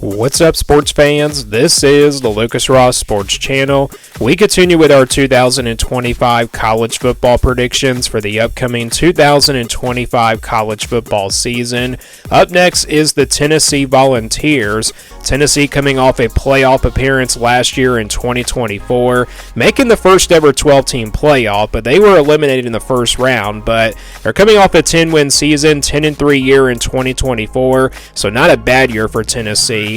What's up, sports fans? This is the Lucas Ross Sports Channel. We continue with our 2025 college football predictions for the upcoming 2025 college football season. Up next is the Tennessee Volunteers. Tennessee coming off a playoff appearance last year in 2024, making the first ever 12-team playoff, but they were eliminated in the first round. But they're coming off a 10-win season, 10-3 year in 2024, so not a bad year for Tennessee.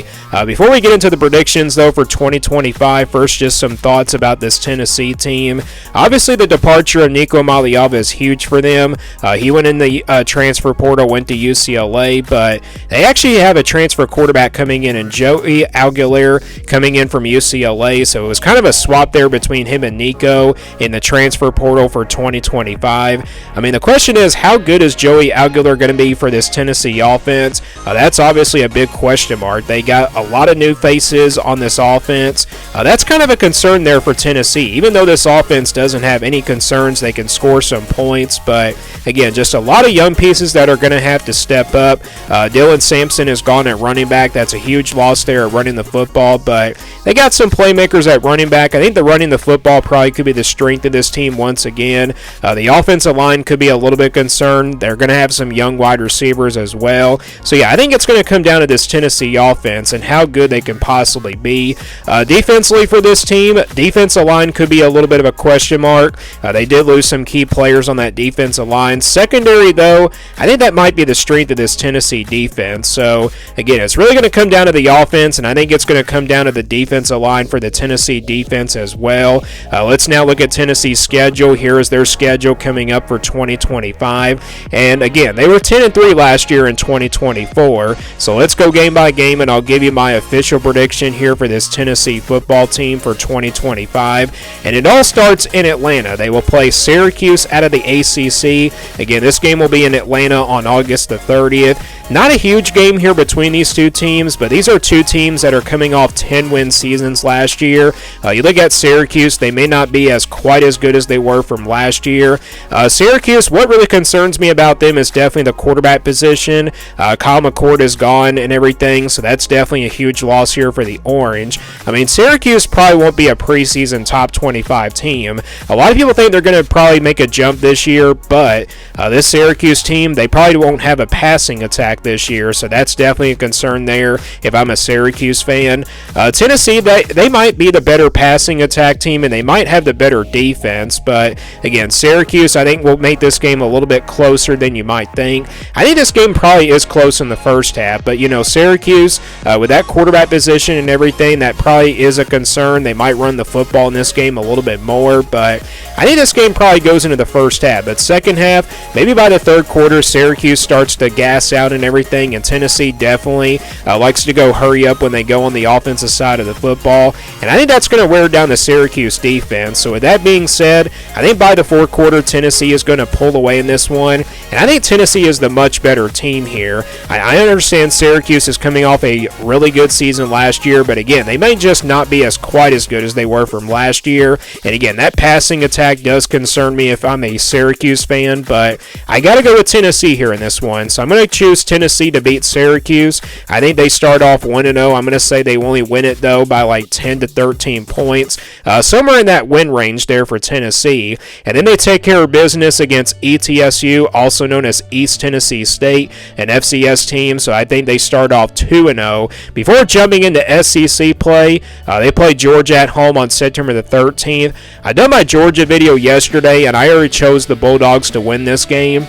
Before we get into the predictions, though, for 2025, first just some thoughts about this Tennessee team. Obviously, the departure of Nico Maliava is huge for them. He went in the transfer portal, went to UCLA, but they actually have a transfer quarterback coming in Joey Aguilar coming in from UCLA, so it was kind of a swap there between him and Nico in the transfer portal for 2025. I mean, the question is, how good is Joey Aguilar going to be for this Tennessee offense? That's obviously a big question mark. They got a lot of new faces on this offense. That's kind of a concern there for Tennessee. Even though this offense doesn't have any concerns, they can score some points. But again, just a lot of young pieces that are going to have to step up. Dylan Sampson is gone at running back. That's a huge loss there at running the football. But they got some playmakers at running back. I think the running the football probably could be the strength of this team once again. The offensive line could be a little bit concerned. They're going to have some young wide receivers as well. So yeah, I think it's going to come down to this Tennessee offense and how good they can possibly be. Defensively for this team, defensive line could be a little bit of a question mark. They did lose some key players on that defensive line. Secondary, though, I think that might be the strength of this Tennessee defense. So, again, it's really going to come down to the offense, and I think it's going to come down to the defensive line for the Tennessee defense as well. Let's now look at Tennessee's schedule. Here is their schedule coming up for 2025. And, again, they were 10-3 last year in 2024. So let's go game by game, and I'll give you my official prediction here for this Tennessee football team for 2025. And it all starts in Atlanta. They will play Syracuse out of the ACC. Again, this game will be in Atlanta on August the 30th. Not a huge game here between these two teams, but these are two teams that are coming off 10-win seasons last year. You look at Syracuse, they may not be quite as good as they were from last year. Syracuse, what really concerns me about them is definitely the quarterback position. Kyle McCord is gone and everything, so that's definitely a huge loss here for the Orange. I mean, Syracuse probably won't be a preseason top 25 team. A lot of people think they're going to probably make a jump this year, but this Syracuse team, they probably won't have a passing attack this year, so that's definitely a concern there if I'm a Syracuse fan. Tennessee, they might be the better passing attack team, and they might have the better defense, but again, Syracuse, I think, will make this game a little bit closer than you might think. I think this game probably is close in the first half, but, you know, Syracuse, with that quarterback position and everything, that probably is a concern. They might run the football in this game a little bit more, but I think this game probably goes into the first half. But second half, maybe by the third quarter, Syracuse starts to gas out and everything, and Tennessee definitely likes to go hurry up when they go on the offensive side of the football, and I think that's going to wear down the Syracuse defense. So with that being said, I think by the fourth quarter, Tennessee is going to pull away in this one, and I think Tennessee is the much better team here. I understand Syracuse is coming off a really good season last year, but again, they may just not be quite as good as they were from last year. And again, that passing attack does concern me if I'm a Syracuse fan, but I got to go with Tennessee here in this one. So I'm going to choose Tennessee to beat Syracuse. I think they start off 1-0. I'm going to say they only win it, though, by like 10 to 13 points. Somewhere in that win range there for Tennessee. And then they take care of business against ETSU, also known as East Tennessee State, an FCS team. So I think they start off 2-0. Before jumping into SEC play, they play Georgia at home on September the 13th. I done my Georgia video yesterday, and I already chose the Bulldogs to win this game.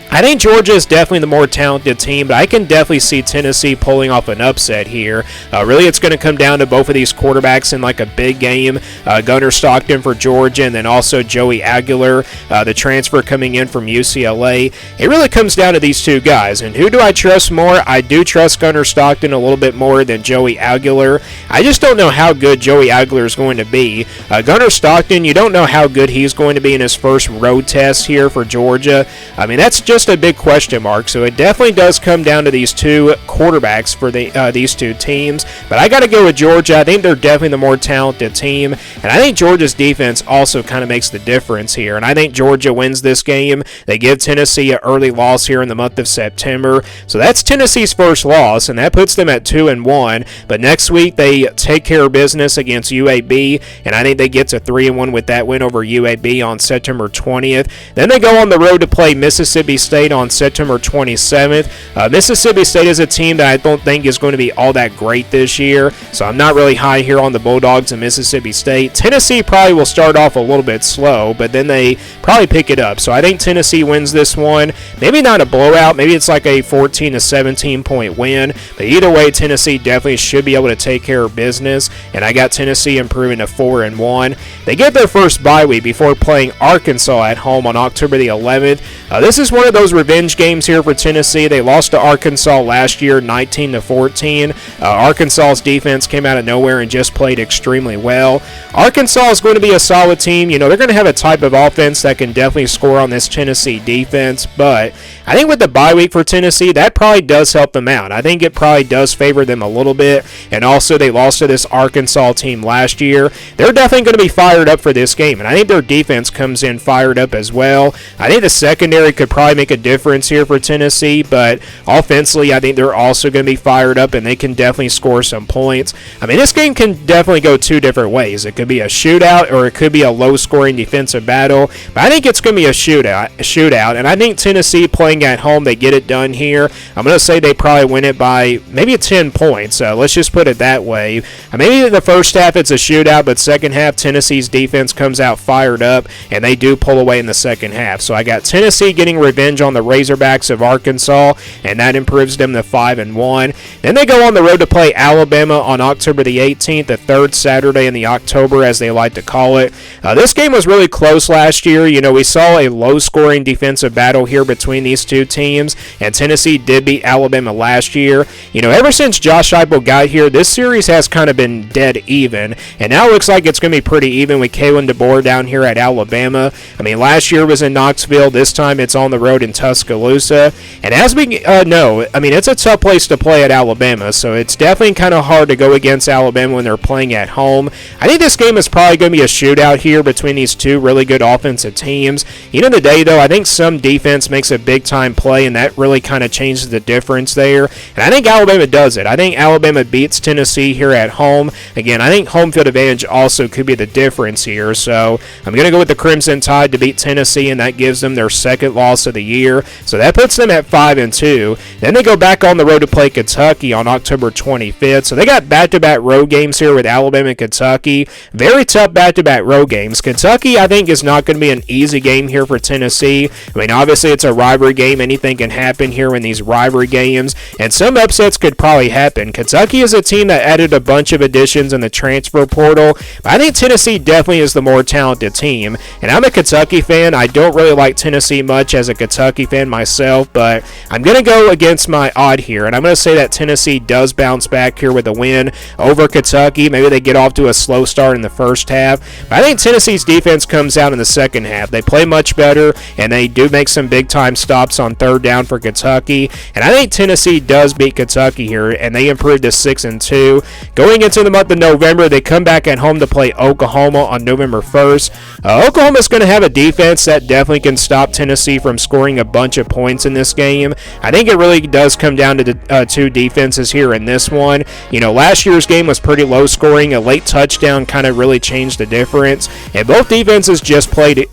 I think Georgia is definitely the more talented team, but I can definitely see Tennessee pulling off an upset here. Really, it's going to come down to both of these quarterbacks in like a big game. Gunnar Stockton for Georgia, and then also Joey Aguilar, the transfer coming in from UCLA. It really comes down to these two guys, and who do I trust more? I do trust Gunnar Stockton a little bit more than Joey Aguilar. I just don't know how good Joey Aguilar is going to be. Gunnar Stockton, you don't know how good he's going to be in his first road test here for Georgia. I mean, that's just just a big question mark. So it definitely does come down to these two quarterbacks for these two teams. But I got to go with Georgia. I think they're definitely the more talented team, and I think Georgia's defense also kind of makes the difference here. And I think Georgia wins this game. They give Tennessee an early loss here in the month of September. So that's Tennessee's first loss, and that puts them at 2-1. But next week they take care of business against UAB, and I think they get to 3-1 with that win over UAB on September 20th. Then they go on the road to play Mississippi State on September 27th. Mississippi State is a team that I don't think is going to be all that great this year, so I'm not really high here on the Bulldogs and Mississippi State. Tennessee probably will start off a little bit slow, but then they probably pick it up. So I think Tennessee wins this one. Maybe not a blowout. Maybe it's like a 14 to 17 point win, but either way, Tennessee definitely should be able to take care of business, and I got Tennessee improving to 4-1. They get their first bye week before playing Arkansas at home on October the 11th. This is one of those revenge games here for Tennessee. They lost to Arkansas last year 19-14. Arkansas's defense came out of nowhere and just played extremely well. Arkansas is going to be a solid team. You know, they're going to have a type of offense that can definitely score on this Tennessee defense, but I think with the bye week for Tennessee, that probably does help them out. I think it probably does favor them a little bit, and also they lost to this Arkansas team last year. They're definitely going to be fired up for this game, and I think their defense comes in fired up as well. I think the secondary could probably make a difference here for Tennessee, but offensively, I think they're also going to be fired up, and they can definitely score some points. I mean, this game can definitely go two different ways. It could be a shootout, or it could be a low-scoring defensive battle, but I think it's going to be a shootout, and I think Tennessee playing at home, they get it done here. I'm going to say they probably win it by maybe 10 points. Let's just put it that way. Maybe in the first half it's a shootout, but second half Tennessee's defense comes out fired up, and they do pull away in the second half. So I got Tennessee getting revenge on the Razorbacks of Arkansas, and that improves them to 5-1. Then they go on the road to play Alabama on October the 18th, the third Saturday in the October, as they like to call it. This game was really close last year. You know, we saw a low-scoring defensive battle here between these two teams, and Tennessee did beat Alabama last year. You know, ever since Josh Heupel got here, this series has kind of been dead even, and now it looks like it's going to be pretty even with Kalen DeBoer down here at Alabama. I mean, last year was in Knoxville. This time it's on the road in Tuscaloosa, and as we know, I mean, it's a tough place to play at Alabama, so it's definitely kind of hard to go against Alabama when they're playing at home. I think this game is probably going to be a shootout here between these two really good offensive teams. End of the day, though, I think some defense makes a big-time play, and that really kind of changes the difference there, and I think Alabama does it. I think Alabama beats Tennessee here at home. Again, I think home field advantage also could be the difference here, so I'm going to go with the Crimson Tide to beat Tennessee, and that gives them their second loss of the year, so that puts them at 5-2. Then they go back on the road to play Kentucky on October 25th, so they got back-to-back road games here with Alabama and Kentucky. Very tough back-to-back road games. Kentucky, I think, is not going to be an easy game here for Tennessee. I mean, obviously, it's a rivalry game. Anything can happen here in these rivalry games, and some upsets could probably happen. Kentucky is a team that added a bunch of additions in the transfer portal, but I think Tennessee definitely is the more talented team, and I'm a Kentucky fan. I don't really like Tennessee much as a Kentucky fan myself, but I'm going to go against my odd here, and I'm going to say that Tennessee does bounce back here with a win over Kentucky. Maybe they get off to a slow start in the first half, but I think Tennessee's defense comes out in the second half. They play much better, and they do make some big-time stops on third down for Kentucky, and I think Tennessee does beat Kentucky here, and they improve to 6-2. Going into the month of November, they come back at home to play Oklahoma on November 1st. Oklahoma's going to have a defense that definitely can stop Tennessee from scoring a bunch of points in this game. I think it really does come down to the two defenses here in this one. You know, last year's game was pretty low scoring. A late touchdown kind of really changed the difference, and both defenses just played,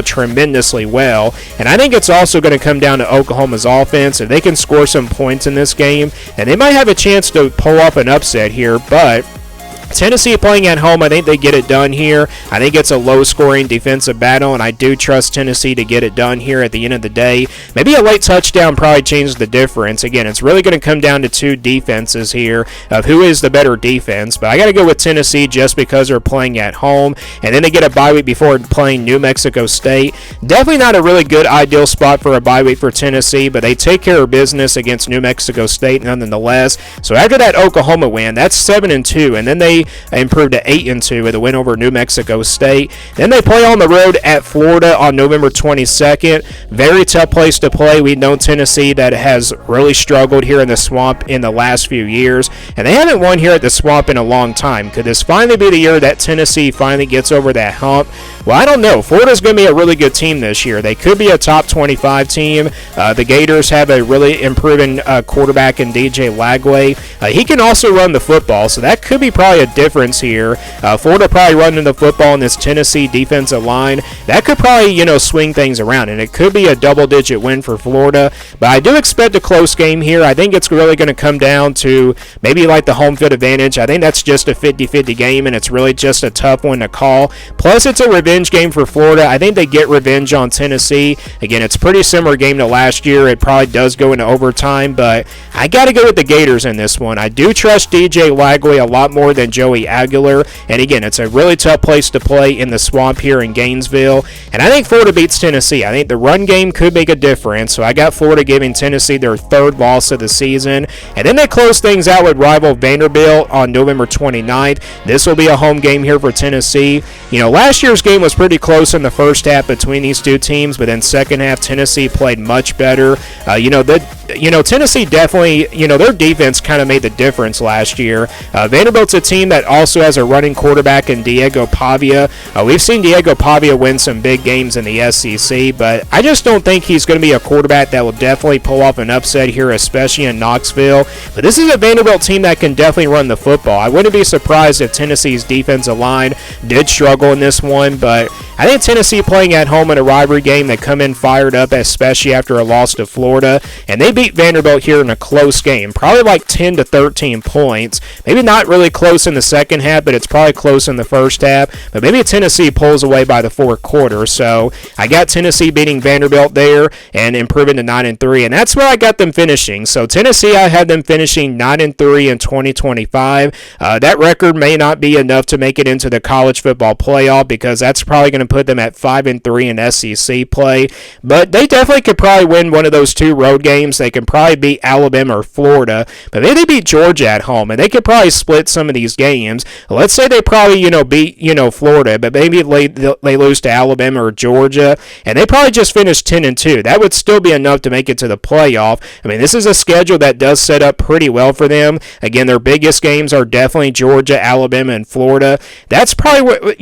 tremendously well, and I think it's also going to come down to Oklahoma's offense. If they can score some points in this game, and they might have a chance to pull off an upset here, but Tennessee playing at home, I think they get it done here. I think it's a low-scoring defensive battle, and I do trust Tennessee to get it done here at the end of the day. Maybe a late touchdown probably changes the difference. Again, it's really going to come down to two defenses here of who is the better defense, but I got to go with Tennessee just because they're playing at home, and then they get a bye week before playing New Mexico State. Definitely not a really good ideal spot for a bye week for Tennessee, but they take care of business against New Mexico State nonetheless. So after that Oklahoma win, that's 7-2, and then they Tennessee improved to 8-2 with a win over New Mexico State. Then they play on the road at Florida on November 22nd. Very tough place to play. We've known Tennessee that has really struggled here in the Swamp in the last few years, and they haven't won here at the Swamp in a long time. Could this finally be the year that Tennessee finally gets over that hump? Well, I don't know. Florida's going to be a really good team this year. They could be a top 25 team. The Gators have a really improving quarterback in DJ Lagway. He can also run the football, so that could be probably a difference here. Florida probably running the football in this Tennessee defensive line. That could probably, swing things around, and it could be a double-digit win for Florida. But I do expect a close game here. I think it's really going to come down to maybe like the home field advantage. I think that's just a 50-50 game, and it's really just a tough one to call. Plus, it's a revenge game for Florida. I think they get revenge on Tennessee. Again, it's a pretty similar game to last year. It probably does go into overtime, but I got to go with the Gators in this one. I do trust DJ Lagway a lot more than Joey Aguilar, and again, it's a really tough place to play in the Swamp here in Gainesville, and I think Florida beats Tennessee. I think the run game could make a difference, so I got Florida giving Tennessee their third loss of the season, and then they close things out with rival Vanderbilt on November 29th. This will be a home game here for Tennessee. Last year's game was pretty close in the first half between these two teams, but then second half Tennessee played much better. Tennessee definitely, their defense kind of made the difference last year. Vanderbilt's a team that also has a running quarterback in Diego Pavia. We've seen Diego Pavia win some big games in the SEC, but I just don't think he's going to be a quarterback that will definitely pull off an upset here, especially in Knoxville. But this is a Vanderbilt team that can definitely run the football. I wouldn't be surprised if Tennessee's defensive line did struggle in this one, but I think Tennessee playing at home in a rivalry game, they come in fired up, especially after a loss to Florida, and they beat Vanderbilt here in a close game, probably like 10 to 13 points. Maybe not really close in the second half, but it's probably close in the first half. But maybe Tennessee pulls away by the fourth quarter. So I got Tennessee beating Vanderbilt there and improving to 9-3, and that's where I got them finishing. So Tennessee, I had them finishing 9-3 in 2025. That record may not be enough to make it into the college football playoff because that's probably going to put them at 5-3 in SEC play. But they definitely could probably win one of those two road games. They can probably beat Alabama or Florida, but maybe they beat Georgia at home, and they could probably split some of these games. Let's say they probably, beat, Florida, but maybe they lose to Alabama or Georgia, and they probably just finish 10-2. That would still be enough to make it to the playoff. I mean, this is a schedule that does set up pretty well for them. Again, their biggest games are definitely Georgia, Alabama, and Florida. That's probably what,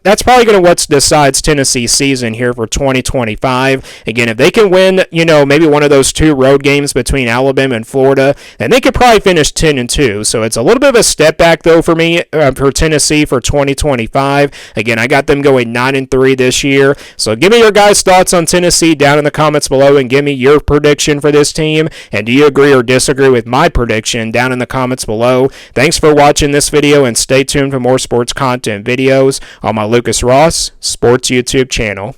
that's probably going to what decides Tennessee's season here for 2025. Again, if they can win, maybe one of those two road games between Alabama and Florida, then they could probably finish 10-2. So it's a little bit of a step back, though, for me, for Tennessee for 2025. Again, I got them going 9-3 this year. So give me your guys' thoughts on Tennessee down in the comments below, and give me your prediction for this team. And do you agree or disagree with my prediction down in the comments below? Thanks for watching this video, and stay tuned for more sports content videos on my Lucas Ross Sports YouTube channel.